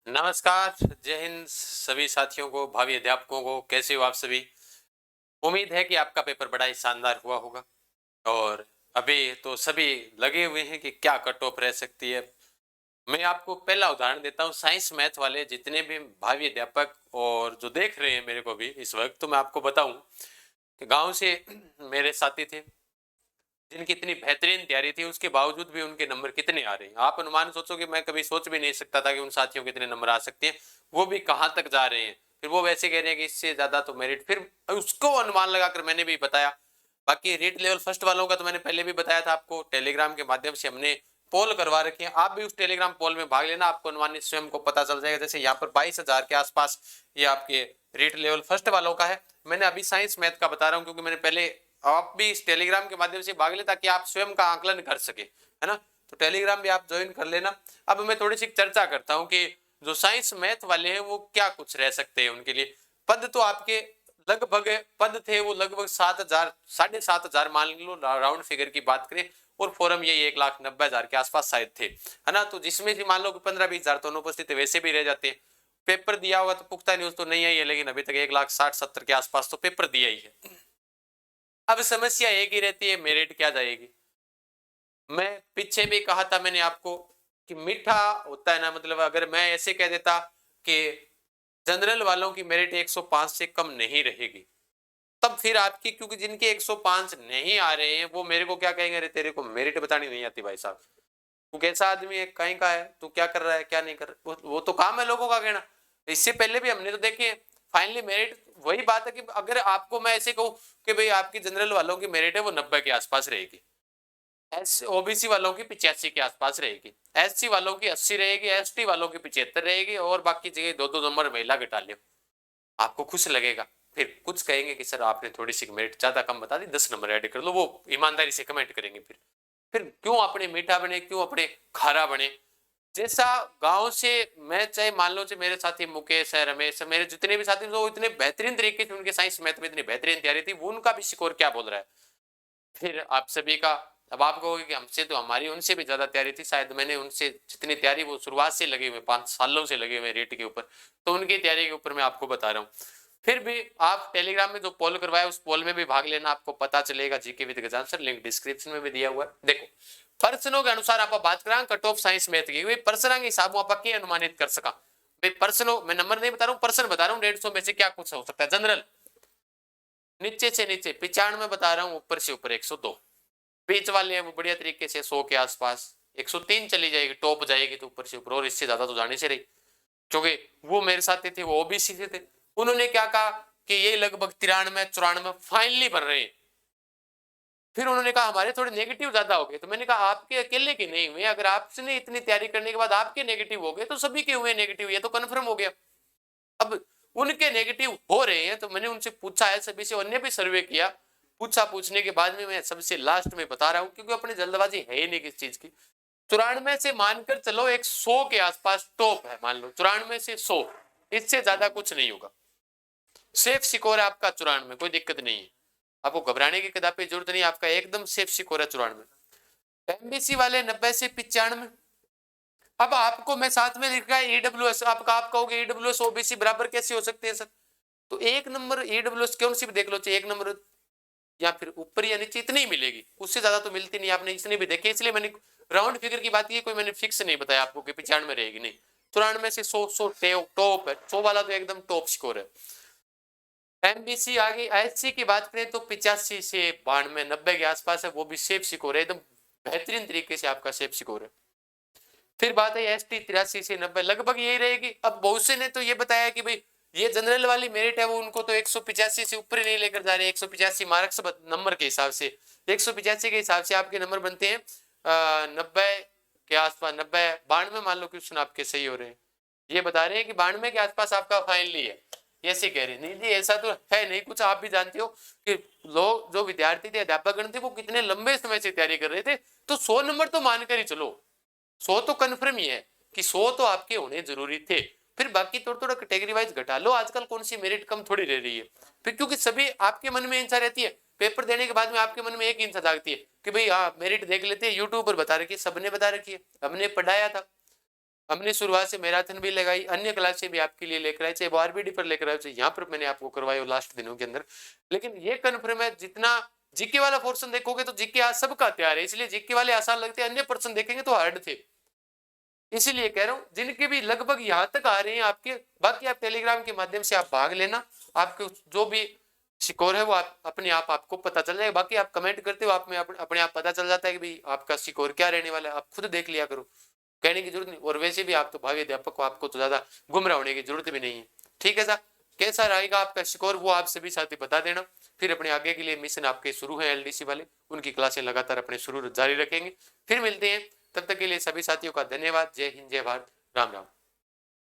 नमस्कार, जय हिंद सभी साथियों को, भावी अध्यापकों को। कैसे हो आप सभी? उम्मीद है कि आपका पेपर बड़ा ही शानदार हुआ होगा। और अभी तो सभी लगे हुए हैं कि क्या कट ऑफ रह सकती है। मैं आपको पहला उदाहरण देता हूँ। साइंस मैथ वाले जितने भी भावी अध्यापक और जो देख रहे हैं मेरे को भी इस वक्त, तो मैं आपको बताऊं कि गांव से मेरे साथी थे जिनकी इतनी बेहतरीन तैयारी थी, उसके बावजूद भी उनके नंबर कितने आ रहे हैं आप अनुमान सोचो कि मैं कभी सोच भी नहीं सकता था कि उन साथियों के इतने नंबर आ सकते हैं। वो भी कहाँ तक जा रहे हैं, फिर वो वैसे कह रहे हैं कि इससे ज्यादा तो मेरिट, फिर उसको अनुमान लगाकर मैंने भी बताया। बाकी रीट लेवल फर्स्ट वालों का तो मैंने पहले भी बताया था आपको, टेलीग्राम के माध्यम से हमने पोल करवा रखे हैं। आप भी उस टेलीग्राम पोल में भाग लेना, आपको अनुमानित स्वयं को पता चल जाएगा। जैसे यहाँ पर 22,000 के आसपास ये आपके रीट लेवल फर्स्ट वालों का है। मैंने अभी साइंस मैथ का बता रहा हूँ क्योंकि मैंने पहले, आप भी इस टेलीग्राम के माध्यम से भाग ले ताकि आप स्वयं का आकलन कर सके, है ना। तो टेलीग्राम भी आप ज्वाइन कर लेना। अब मैं थोड़ी सी चर्चा करता हूँ कि जो साइंस मैथ वाले हैं वो क्या कुछ रह सकते हैं उनके लिए। पद तो आपके लगभग पद थे वो लगभग 7,000 7,500 मान लो, राउंड फिगर की बात करें। और फॉरम ये 1,90,000 के आसपास शायद थे, है ना। तो जिसमें भी मान लो कि 15-20 हजार तो अनुपस्थित वैसे भी रह जाते हैं। पेपर दिया हुआ तो पुख्ता न्यूज तो नहीं आई है, लेकिन अभी तक 1,60,70 के आसपास तो पेपर दिया ही है। अब समस्या एक ही रहती है, मेरिट क्या जाएगी। मैं पीछे भी कहा था मैंने आपको कि मीठा होता है ना, मतलब अगर मैं ऐसे कह देता कि जनरल वालों की मेरिट 105 से कम नहीं रहेगी, तब फिर आपकी, क्योंकि जिनके 105 नहीं आ रहे हैं वो मेरे को क्या कहेंगे, अरे तेरे को मेरिट बतानी नहीं आती भाई साहब, तू कैसा आदमी है, कहीं का है, तू क्या कर रहा है क्या नहीं कर रहा। वो तो काम है लोगों का कहना। इससे पहले भी हमने तो देखे फाइनली मेरिट। वही बात है कि अगर आपको मैं ऐसे कहूं कि भाई आपकी जनरल वालों की मेरिट है वो 90 के आसपास रहेगी, एस ओबीसी वालों की 85 के आसपास रहेगी, एससी वालों की 80 रहेगी, एसटी वालों की 75 रहेगी, और बाकी जगह 2-2 नंबर महिला घटा लियो, आपको खुश लगेगा। फिर कुछ कहेंगे कि सर आपने थोड़ी सी मेरिट ज्यादा कम बता दी, 10 नंबर ऐड कर लो, वो ईमानदारी से कमेंट करेंगे। फिर क्यों अपने मीठा बने, क्यों अपने खारा बने। जैसा गांव से, मैं चाहे मान लो चाहे मेरे साथी मुकेश है, रमेश है, मेरे जितने भी साथी वो इतने बेहतरीन तरीके से उनके साइंस मैथ में इतनी बेहतरीन तैयारी थी, वो उनका भी स्कोर क्या बोल रहा है। फिर आप सभी का, अब आप कहोगे कि हमसे तो, हमारी उनसे भी ज्यादा तैयारी थी, शायद मैंने उनसे जितनी तैयारी, वो शुरुआत से लगे हुए 5 सालों से लगे हुए रेट के ऊपर, तो उनकी तैयारी के ऊपर मैं आपको बता रहा हूँ। फिर भी आप टेलीग्राम में जो पोल करवाया उस पोल में भी भाग लेना, आपको पता चलेगा। जीके विद गजानसर लिंक डिस्क्रिप्शन में भी दिया हुआ है। देखो प्रश्नों के अनुसार आप बात करा कट ऑफ साइंस मैथ की, प्रश्न के हिसाब आप अनुमानित कर सका। प्रश्नों में नंबर नहीं बता रहा हूँ, प्रश्न बता रहा हूँ 150 में से क्या कुछ हो सकता है। जनरल नीचे से नीचे 95 बता रहा हूँ, ऊपर से ऊपर 102। बीच वाले हैं वो बढ़िया तरीके से 100 के आसपास, 103 चली जाएगी, टॉप जाएगी तो ऊपर से ऊपर, और इससे ज्यादा तो जाने से रही। क्योंकि वो मेरे साथ थे, वो ओबीसी से थे। उन्होंने क्या कहा कि ये लगभग 93-94 फाइनली बन रहे हैं। फिर उन्होंने कहा हमारे थोड़े नेगेटिव ज्यादा हो गए, तो मैंने कहा आपके अकेले के नहीं हुए, अगर आपने इतनी तैयारी करने के बाद आपके नेगेटिव हो गए तो सभी के हुए नेगेटिव, ये तो कन्फर्म हो गया। अब उनके नेगेटिव हो रहे हैं तो मैंने उनसे पूछा है, सभी से, अन्य भी सर्वे किया, पूछा, पूछने के बाद में मैं सबसे लास्ट में बता रहा हूं क्योंकि अपनी जल्दबाजी है ही नहीं किस चीज की। 94 से मानकर चलो एक 100 के आसपास टॉप है, मान लो 94 से 100, इससे ज्यादा कुछ नहीं होगा। सेफ सिकोर है आपका 94, कोई दिक्कत नहीं है, आपको घबराने की कदापि जरूरत नहीं, आपका एकदम सेफ सिकोर है 94। एमबीसी वाले 90 से 95। अब आपको मैं साथ में लिखा है ईडब्ल्यूएस, आपका आप कहोगे ईडब्ल्यूएस ओबीसी बराबर कैसे हो सकते हैं सर, तो एक नंबर ईडब्ल्यूएस कौन सी भी देख लो, चाहे एक नंबर या फिर ऊपर या नीचे, इतनी ही मिलेगी, उससे ज्यादा तो मिलती नहीं। आपने इसने भी देखी, इसलिए मैंने राउंड फिगर की बात, ये कोई मैंने फिक्स नहीं बताया आपको कि 95 रहेगी, नहीं, 94 से 100 टॉप है, 100 वाला तो एकदम टॉप स्कोर है। एमबीसी आ गई। एचसी की बात करें तो 85 से 92, 90 के आसपास है, वो भी सेफ स्कोर है, एकदम बेहतरीन तरीके से आपका सेफ स्कोर है। फिर बात है एसटी 83 से 90, लगभग यही रहेगी। अब बहुत से ने तो ये बताया कि भाई ये जनरल वाली मेरिट है, वो उनको तो 185 से ऊपर ही नहीं लेकर जा रहे, 185 मार्क्स नंबर के हिसाब से, 185 के हिसाब से आपके नंबर बनते हैं 90 के आसपास, 90 92 मान लो क्वेश्चन आपके सही हो रहे हैं, ये बता रहे हैं कि 92 के आसपास आपका फाइनली है, ऐसे कह रहे हैं। नहीं जी ऐसा तो है नहीं, कुछ आप भी जानते हो कि लोग, जो विद्यार्थी थे, अध्यापक गण थे, वो कितने लंबे समय से तैयारी कर रहे थे, तो 100 नंबर तो मानकर ही चलो, 100 तो कन्फर्म ही है कि 100 तो आपके होने जरूरी थे। फिर बाकी थोड़ा थोड़ा कैटेगरी वाइज घटा लो, आजकल कौन सी मेरिट कम थोड़ी रह रही है। फिर क्योंकि सभी आपके मन में इच्छा रहती है, पेपर देने के बाद में आपके मन में एक इच्छा जागती है कि भाई हाँ मेरिट देख लेते हैं, यूट्यूब पर बता रखी है, सबने बता रखी है, हमने पढ़ाया था। हमने शुरुआत से मैराथन भी लगाई, अन्य क्लासें भी आपके लिए लेकर आए, चाहे वो आरबीडी पर लेकर आए, चाहे यहाँ पर मैंने आपको करवाया लास्ट दिनों के अंदर। लेकिन ये कन्फर्म है, जितना जीके वाला पोर्शन देखोगे तो जीके आज सबका तैयार है, इसलिए जीके वाले आसान लगते हैं, अन्य पर्सन देखेंगे तो हार्ड थे। इसीलिए कह रहा हूं, जिनके भी लगभग यहां तक आ रहे हैं आपके, बाकी आप टेलीग्राम के माध्यम से आप भाग लेना, आपके जो भी स्कोर है वो आप अपने आप आपको पता चल जाएगा। बाकी आप कमेंट करते हो, आप में अपने आप पता चल जाता है कि भाई आपका स्कोर क्या रहने वाला है, आप खुद देख लिया करो, कहने की जरूरत नहीं। और वैसे भी आप तो भावी अध्यापक को, आपको तो ज्यादा गुमराह होने की जरूरत भी नहीं है। ठीक है सर, कैसा रहेगा आपका स्कोर वो आप सभी साथी बता देना। फिर अपने आगे के लिए मिशन आपके शुरू है, एलडीसी वाले उनकी क्लासें लगातार अपने शुरू जारी रखेंगे। फिर मिलते हैं, तब तक के लिए सभी साथियों का धन्यवाद। जय हिंद, जय भारत, राम राम।